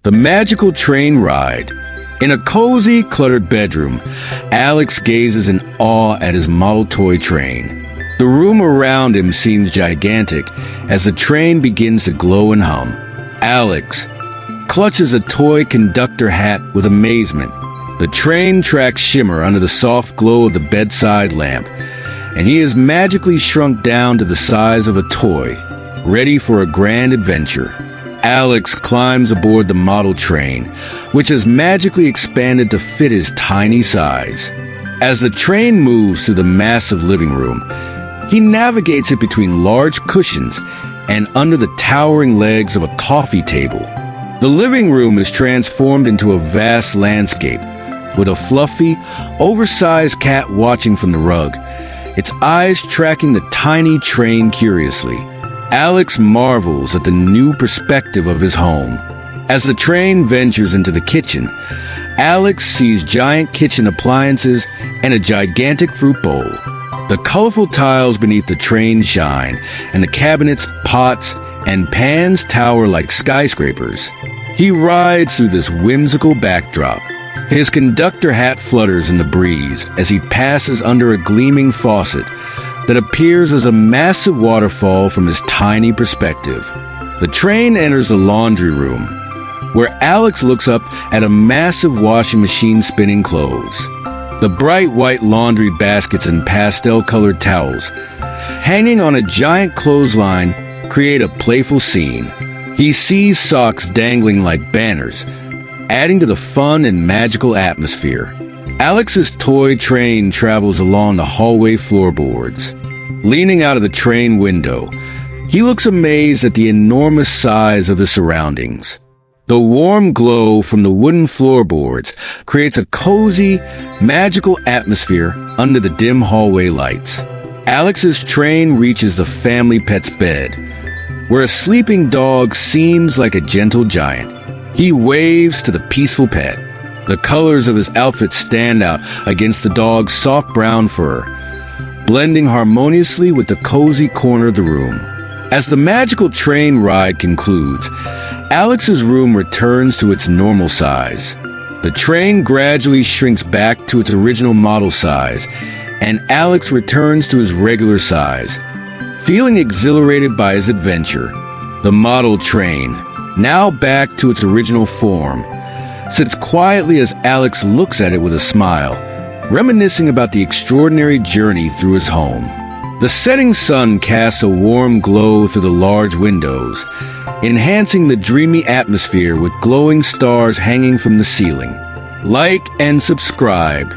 The magical train ride. In a cozy, cluttered bedroom, Alex gazes in awe at his model toy train. The room around him seems gigantic as the train begins to glow and hum. Alex clutches a toy conductor hat with amazement. The train tracks shimmer under the soft glow of the bedside lamp, and he is magically shrunk down to the size of a toy, ready for a grand adventure. Alex climbs aboard the model train, which has magically expanded to fit his tiny size. As the train moves through the massive living room, he navigates it between large cushions and under the towering legs of a coffee table. The living room is transformed into a vast landscape, with a fluffy, oversized cat watching from the rug, its eyes tracking the tiny train curiously. Alex marvels at the new perspective of his home. As the train ventures into the kitchen, Alex sees giant kitchen appliances and a gigantic fruit bowl. The colorful tiles beneath the train shine, and the cabinets, pots, and pans tower like skyscrapers. He rides through this whimsical backdrop. His conductor hat flutters in the breeze as he passes under a gleaming faucet that appears as a massive waterfall from his tiny perspective. The train enters the laundry room, where Alex looks up at a massive washing machine spinning clothes. The bright white laundry baskets and pastel-colored towels, hanging on a giant clothesline, create a playful scene. He sees socks dangling like banners, adding to the fun and magical atmosphere. Alex's toy train travels along the hallway floorboards. Leaning out of the train window, he looks amazed at the enormous size of the surroundings. The warm glow from the wooden floorboards creates a cozy, magical atmosphere under the dim hallway lights. Alex's train reaches the family pet's bed, where a sleeping dog seems like a gentle giant. He waves to the peaceful pet. The colors of his outfit stand out against the dog's soft brown fur, blending harmoniously with the cozy corner of the room. As the magical train ride concludes, Alex's room returns to its normal size. The train gradually shrinks back to its original model size, and Alex returns to his regular size. Feeling exhilarated by his adventure, the model train, now back to its original form, sits quietly as Alex looks at it with a smile, reminiscing about the extraordinary journey through his home. The setting sun casts a warm glow through the large windows, enhancing the dreamy atmosphere with glowing stars hanging from the ceiling. Like and subscribe.